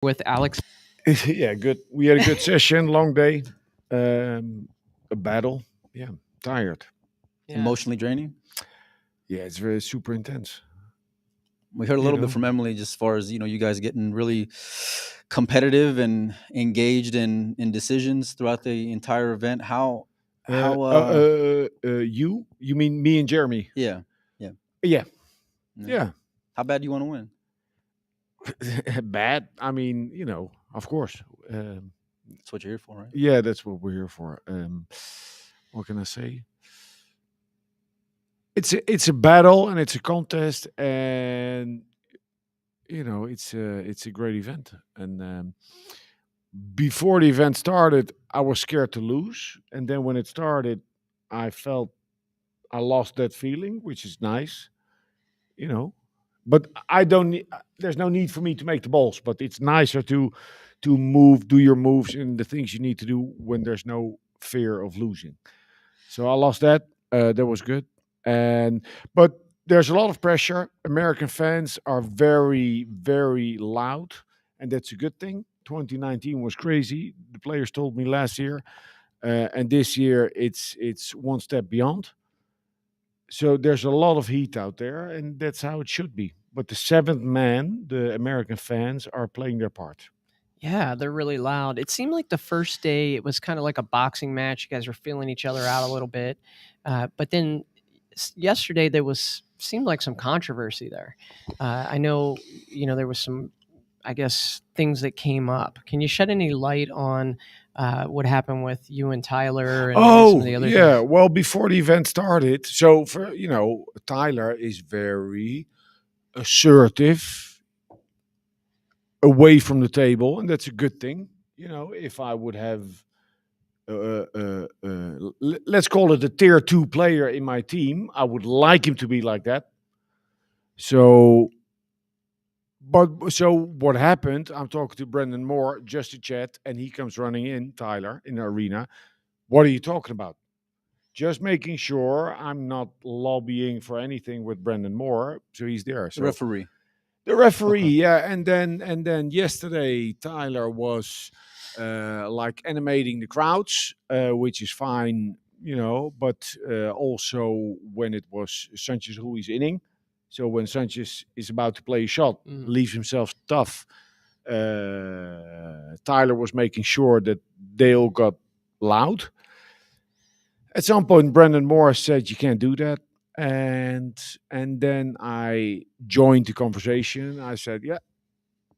with Alex. Yeah, good. We had a good session, long day, a battle. Yeah, tired. Yeah. Emotionally draining. Yeah, it's very super intense. We heard a You little bit know, from Emily, just as far as you guys getting really competitive and engaged in decisions throughout the entire event. you mean me and Jeremy? Yeah, yeah, Yeah, yeah. yeah. How bad do you want to win? Bad. I mean, of course. That's what you're here for, right? Yeah, that's what we're here for. What can I say? It's a battle and it's a contest, and it's a great event. And before the event started, I was scared to lose, and then when it started, I felt I lost that feeling, which is nice, you know. But I don't. There's no need for me to make the balls, but it's nicer to do your moves and the things you need to do when there's no fear of losing. So I lost that. That was good, but there's a lot of pressure. American fans are very, very loud, and that's a good thing. 2019 was crazy. The players told me last year, and this year it's one step beyond. So there's a lot of heat out there, and that's how it should be. But the seventh man, the American fans, are playing their part. Yeah, they're really loud. It seemed like the first day it was kind of like a boxing match. You guys were feeling each other out a little bit, but then yesterday there was seemed like some controversy there. I know there was some, I guess, things that came up. Can you shed any light on what happened with you and Tyler and maybe some of Oh, the other yeah. things? Well, before the event started, so Tyler is very assertive away from the table, and that's a good thing. If I would have, let's call it a tier two player in my team, I would like him to be like that. So, so what happened? I'm talking to Brendan Moore just to chat, and he comes running in, Tyler, in the arena. What are you talking about? Just making sure I'm not lobbying for anything with Brendan Moore, so he's there. The So referee. the referee, Okay. yeah, and then yesterday Tyler was like animating the crowds, which is fine, but also when it was Sanchez Ruiz inning, so when Sanchez is about to play a shot, leaves himself tough. Tyler was making sure that they all got loud. At some point, Brendan Morris said you can't do that, and then I joined the conversation. I said, "Yeah,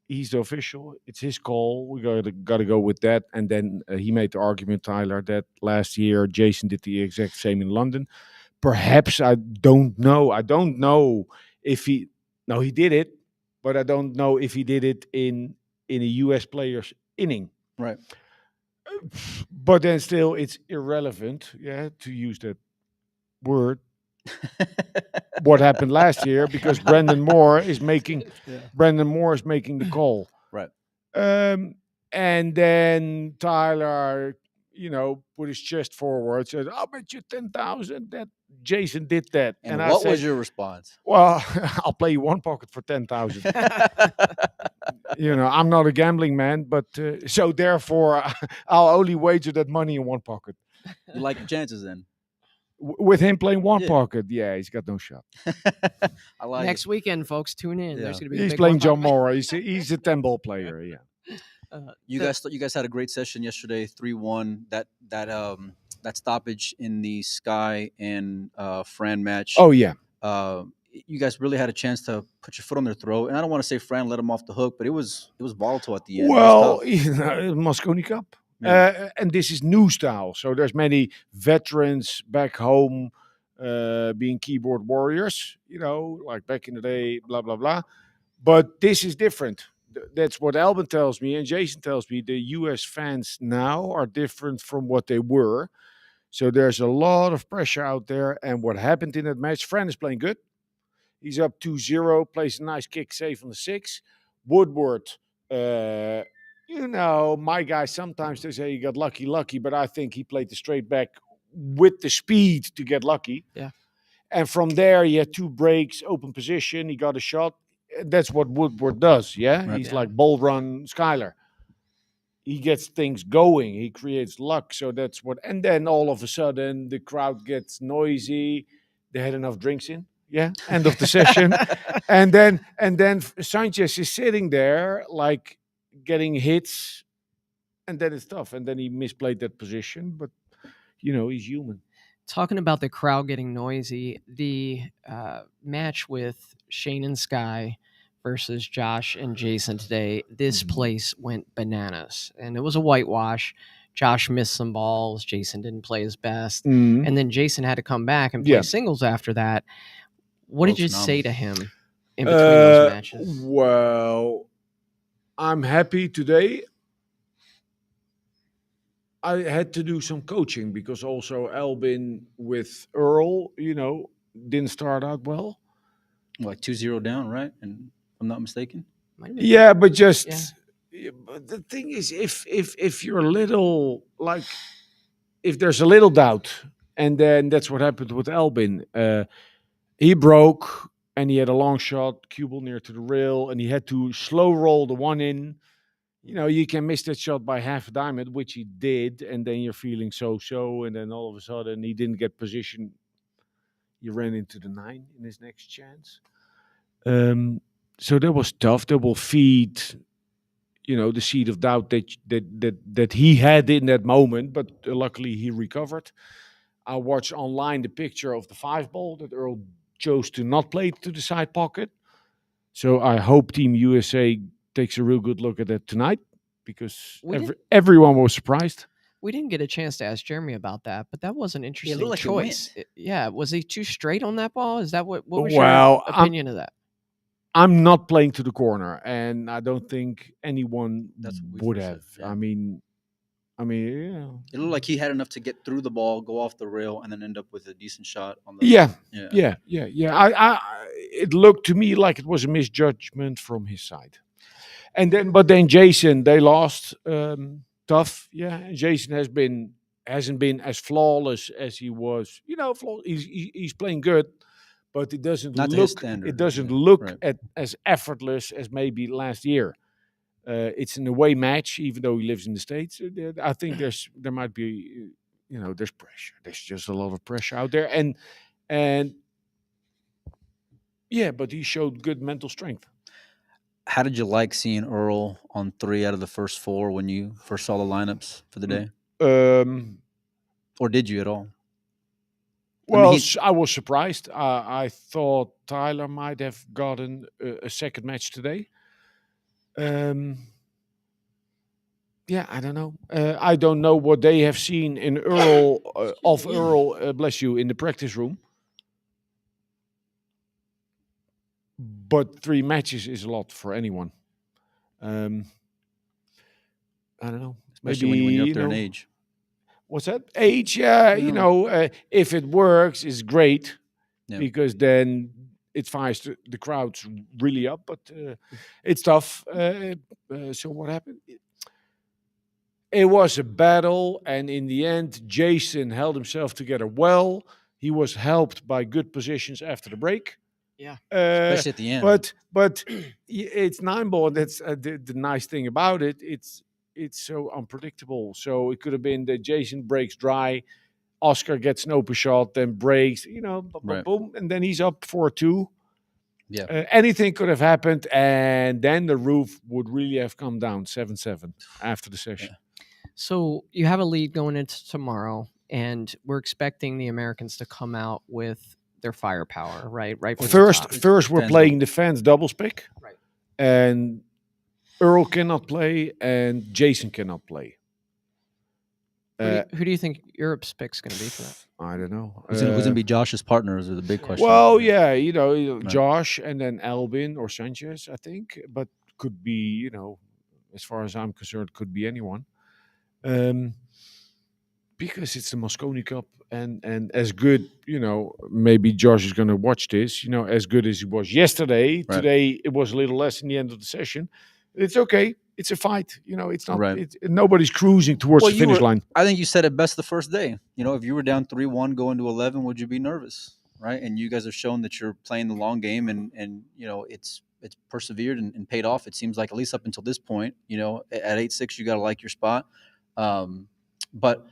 he's the official. It's his call. We got to go with that." And then he made the argument, Tyler, that last year Jason did the exact same in London. Perhaps I don't know. I don't know if he. No, he did it, but I don't know if he did it in a U.S. player's inning. Right. But then still, it's irrelevant. Yeah, to use that word. What happened last year because Yeah. Brendan Moore is making the call. Right. And then Tyler, put his chest forward, said, "I'll bet you 10,000 that Jason did that." And I what said, was your response? "Well, I'll play you one pocket for 10,000." I'm not a gambling man, but so therefore, I'll only wager that money in one pocket. You like your chances then? With him playing one Yeah. pocket, yeah, he's got no shot. I like Next weekend, folks, tune in. Yeah. There's going to be a He's big playing one John pocket. Moore. He's a 10-ball player, yeah. You guys had a great session yesterday, 3-1. That stoppage in the Sky and Fran match. Oh, yeah. You guys really had a chance to put your foot on their throat, and I don't want to say Fran let him off the hook, but it was volatile at the end. Well, It was tough. Mosconi Cup. Yeah. And this is new style. So there's many veterans back home being keyboard warriors, like back in the day, blah, blah, blah. But this is different. That's what Albin tells me and Jason tells me. The US fans now are different from what they were. So there's a lot of pressure out there. And what happened in that match, Fran is playing good. He's up 2-0, plays a nice kick save on the 6. Woodward, my guy, sometimes they say he got lucky, but I think he played the straight back with the speed to get lucky. Yeah. And from there, he had 2 breaks, open position. He got a shot. that's what Woodward does. Yeah, Right. he's Yeah. like Bull Run Skyler. He gets things going. He creates luck. So that's what. And then all of a sudden, the crowd gets noisy. They had enough drinks in. Yeah, end of the session. And then Sanchez is sitting there like getting hits, and then it's tough. And then he misplayed that position, but he's human. Talking about the crowd getting noisy, the match with Shane and Sky versus Josh and Jason today, this Mhm. place went bananas. And it was a whitewash. Josh missed some balls. Jason didn't play his best. Mhm. And then Jason had to come back and play Yeah. singles after that. What did World's you phenomenal. say to him in between those matches? Well, I'm happy today. I had to do some coaching because also Albin with Earl, didn't start out well. Like 2-0 down, right? And if I'm not mistaken. Might have been Yeah, but just Yeah. but the thing is, if you're a little like, if there's a little doubt, and then that's what happened with Albin. He broke and he had a long shot, cue ball near to the rail, and he had to slow roll the one in. You can miss that shot by half a diamond, which he did, and then you're feeling so, and then all of a sudden he didn't get position. He ran into the 9 in his next chance. So that was tough. That will feed, the seed of doubt that he had in that moment. But luckily he recovered. I watched online the picture of the 5 ball that Earl chose to not play to the side pocket. So I hope Team USA takes a real good look at that tonight, because everyone was surprised. We didn't get a chance to ask Jeremy about that, but that was an interesting looked like it choice. Yeah, was he too straight on that ball? Is that what was Well, your opinion of that? I'm not playing to the corner, and I don't think anyone That's what we would first have. said, yeah. I mean, It looked like he had enough to get through the ball, go off the rail, and then end up with a decent shot on the. yeah, Yeah. yeah. It looked to me like it was a misjudgment from his side. But then Jason, they lost. Tough, yeah. Jason hasn't been as flawless as he was. He's playing good, but it doesn't Not to his look. standard, It doesn't yeah, look right. as effortless as maybe last year. It's an away match, even though he lives in the States. I think there might be, there's pressure. There's just a lot of pressure out there, and yeah, but he showed good mental strength. How did you like seeing Earl on 3 out of the first 4 when you first saw the lineups for the day? Or did you at all? Well, I was surprised. I thought Tyler might have gotten a second match today. Yeah, I don't know. I don't know what they have seen in Earl, bless you, in the practice room. But 3 matches is a lot for anyone. I don't know. Especially Maybe, when you're up there in age. What's that? Age, yeah. Yeah. If it works, it's great. Yeah. Because then it fires the crowds really up. But it's tough. So what happened? It was a battle, and in the end, Jason held himself together well. He was helped by good positions after the break. Yeah, especially at the end. But it's 9 ball. That's the nice thing about it. It's so unpredictable. So it could have been that Jason breaks dry, Oscar gets an open shot, then breaks. Right. Boom, and then he's up 4-2. Yeah. Anything could have happened, and then the roof would really have come down 7-7 after the session. Yeah. So you have a lead going into tomorrow, and we're expecting the Americans to come out with their firepower, right? Right. From the top. First, we're playing the fans doubles pick, right? And Earl cannot play, and Jason cannot play. Who do you think Europe's pick's going to be for that? I don't know. Who's going to be Josh's partners are the big question. Well, yeah, Josh and then Albin or Sanchez, I think, but could be, as far as I'm concerned, could be anyone. Because it's the Mosconi Cup, and as good, maybe Josh is going to watch this, as good as he was yesterday. Right. Today it was a little less in the end of the session. It's okay. It's a fight. It's not. Right. Nobody's cruising towards the finish line. I think you said it best the first day. If you were down 3-1 going to 11, would you be nervous? Right. And you guys have shown that you're playing the long game, and it's persevered and paid off. It seems like, at least up until this point. At 8-6, you got to like your spot. But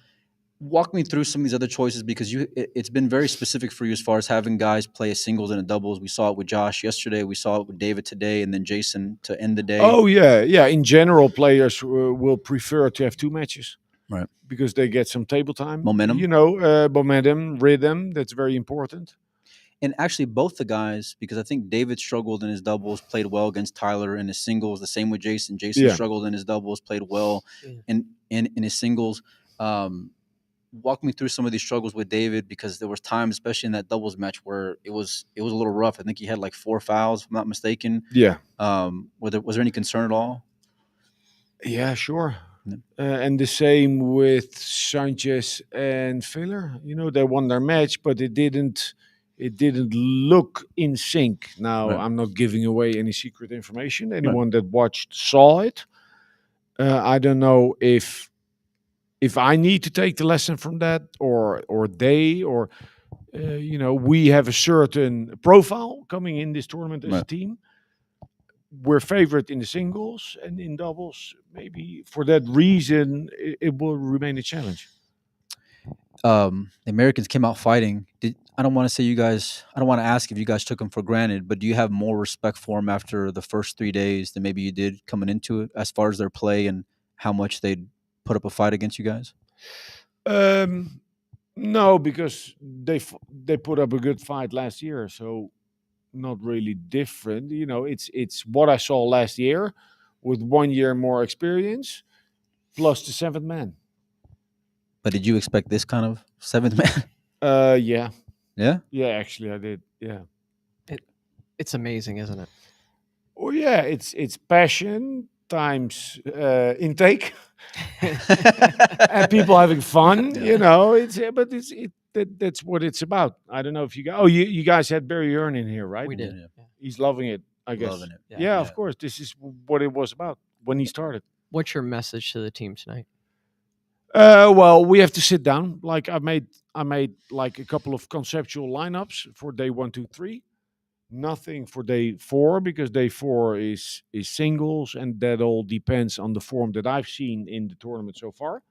walk me through some of these other choices, because it's been very specific for you as far as having guys play a singles and a doubles. We saw it with Josh yesterday. We saw it with David today, and then Jason to end the day. Oh yeah. In general, players will prefer to have 2 matches, Right. because they get some table time, Momentum. momentum, rhythm. That's very important. And actually, both the guys, because I think David struggled in his doubles, played well against Tyler in his singles. The same with Jason. Jason Yeah. struggled in his doubles, played well Yeah. in his singles. Walk me through some of these struggles with David, because there was times, especially in that doubles match, where it was a little rough. I think he had like 4 fouls, if I'm not mistaken. Yeah. Was there any concern at all? Yeah, sure. Yeah. And the same with Sanchez and Filler. They won their match, but it didn't look in sync. Now, Right. I'm not giving away any secret information. Anyone that watched saw it. I don't know if I need to take the lesson from that, or they, or we have a certain profile coming in this tournament as a Right. team. We're favorite in the singles and in doubles. Maybe for that reason, it will remain a challenge. The Americans came out fighting. I don't want to say you guys. I don't want to ask if you guys took them for granted, but do you have more respect for them after the first 3 days than maybe you did coming into it, as far as their play and how much they'd put up a fight against you guys? No, because they put up a good fight last year, so not really different. It's what I saw last year, with 1 year more experience, plus the 7th man. But did you expect this kind of 7th man? Yeah. Yeah. Yeah, actually, I did. Yeah. It's amazing, isn't it? Oh yeah, it's passion times intake and people having fun. That's what it's about. I don't know if you guys. Oh, you guys had Barry Earn in here, right? We did. Yeah. Yeah. He's loving it, I guess. Loving it. Yeah, of course. This is what it was about when he started. What's your message to the team tonight? Well, we have to sit down. Like I made like a couple of conceptual lineups for day 1, 2, 3. Nothing for day 4, because day 4 is singles, and that all depends on the form that I've seen in the tournament so far.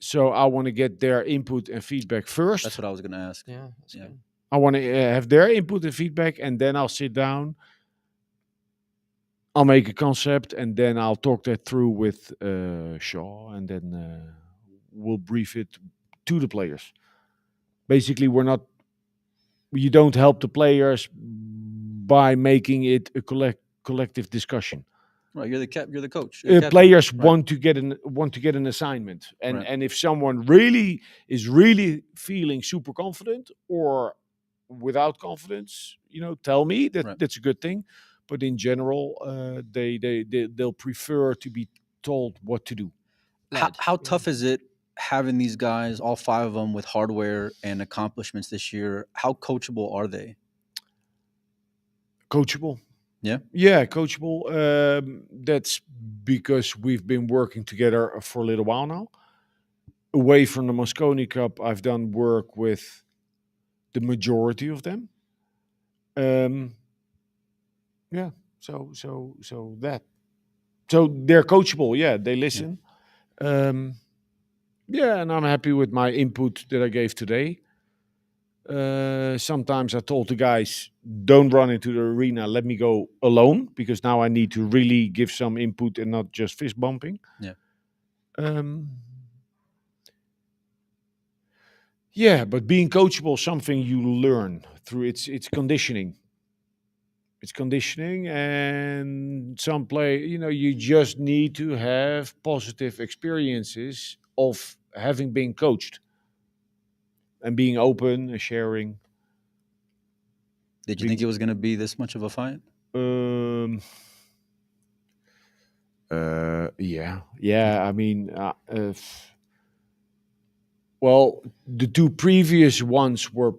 So I want to get their input and feedback first. That's what I was going to ask. Yeah, that's good. I want to have their input and feedback, and then I'll sit down. I'll make a concept, and then I'll talk that through with Shaw, and then we'll brief it to the players. Basically, you don't help the players by making it a collective discussion. Right, you're the coach. Players want to get an assignment, and if someone really is feeling super confident or without confidence, tell me that that's a good thing. But in general, they'll prefer to be told what to do. How tough is it having these guys, all 5 of them, with hardware and accomplishments this year? How coachable are they? Coachable. Yeah? Yeah, coachable. That's because we've been working together for a little while now. Away from the Mosconi Cup, I've done work with the majority of them. Yeah, so that. So they're coachable. Yeah, they listen. Yeah, and I'm happy with my input that I gave today. Sometimes I told the guys, don't run into the arena, let me go alone, because now I need to really give some input and not just fist bumping. Yeah. Yeah, but being coachable is something you learn through it's conditioning. It's conditioning, and some you just need to have positive experiences of having been coached and being open and sharing. Did you think it was going to be this much of a fight? Yeah. I mean, well, the 2 previous ones were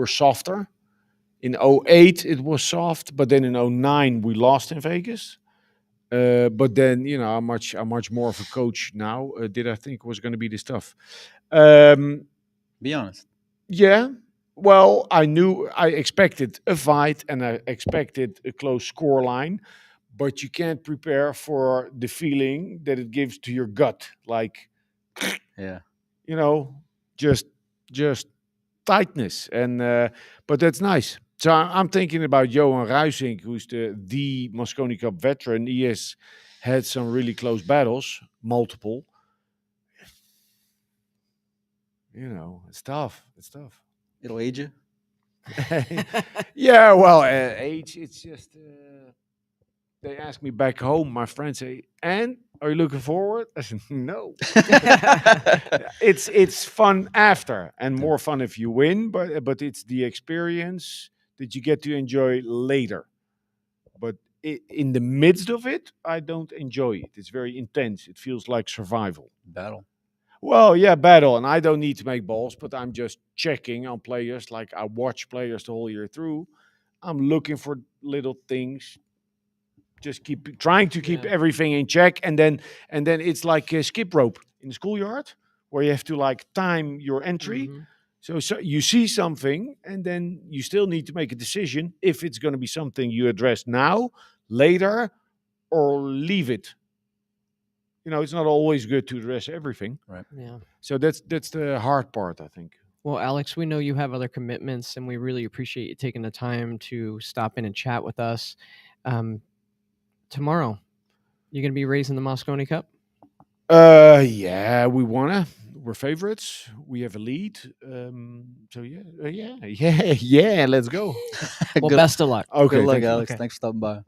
softer. In 2008, it was soft, but then in 2009, we lost in Vegas. But then, I'm much more of a coach now. Did I think it was going to be this tough? Be honest. Yeah. Well, I expected a fight and I expected a close score line, but you can't prepare for the feeling that it gives to your gut, like Yeah. you know, just just tightness. And but that's nice. So I'm thinking about Johan Ruysink, who's the Mosconi Cup veteran. He has had some really close battles, multiple. It's tough. It's tough. It'll age you. Yeah, well, age. It's just they ask me back home. My friends say, "And are you looking forward?" I said, "No." It's fun after, and more fun if you win. But it's the experience that you get to enjoy later. But in the midst of it, I don't enjoy it. It's very intense. It feels like survival. Battle. Well, yeah, battle, and I don't need to make balls, but I'm just checking on players. Like I watch players the whole year through. I'm looking for little things. Just keep trying to keep Yeah. everything in check, and then it's like a skip rope in the schoolyard where you have to like time your entry. Mhm. So you see something, and then you still need to make a decision if it's going to be something you address now, later, or leave it. It's not always good to address everything. Right. Yeah. So that's the hard part, I think. Well, Alex, we know you have other commitments, and we really appreciate you taking the time to stop in and chat with us. Tomorrow, you're going to be raising the Mosconi Cup? Yeah, we wanna. We're favorites. We have a lead. So yeah, yeah. Let's go. Well, Good, best of luck. Okay, good luck, thank you. Alex. Okay. Thanks for stopping by.